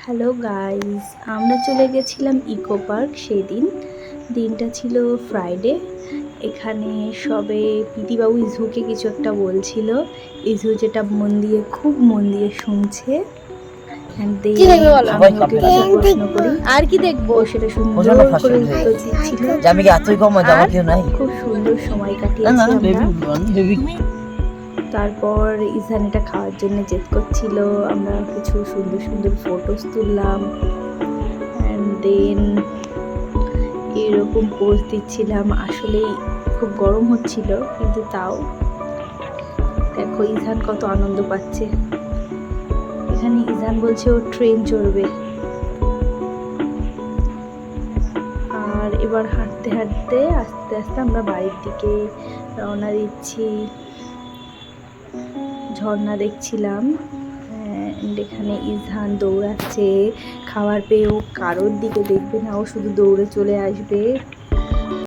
Hello guys, আমরা চলে গেছিলাম ইকো পার্ক। সেই দিনটা ছিল ফ্রাইডে। এখানে সবে পিতিবাবু ইজুকে কিছু একটা বলছিল। ইজু যেটা খুব মন দিয়ে শুনছে। আর কি দেখবো, সেটা সুন্দর করে উত্তর দিচ্ছিল। খুব সুন্দর সময় কাটিয়েছি আমরা। তারপর ইজান এটা খাওয়ার জন্য জেদ করছিল। আমরা কিছু সুন্দর সুন্দর ফটোস তুললাম, অ্যান্ড দেন এরকম পোজ দিচ্ছিলাম। আসলেই খুব গরম হচ্ছিল, কিন্তু তাও দেখো ইজান কত আনন্দ পাচ্ছে। এখানে ইজান বলছে ও ট্রেন চড়বে। আর এবার হাঁটতে হাঁটতে আস্তে আস্তে আমরা বাড়ির দিকে রওনা দিচ্ছি। ঝর্ণা দেখছিলাম, এখানে ইজহান দৌড়াচ্ছে। খাবার পেয়ে ও কারোর দিকে দেখবে না, ও শুধু দৌড়ে চলে আসবে।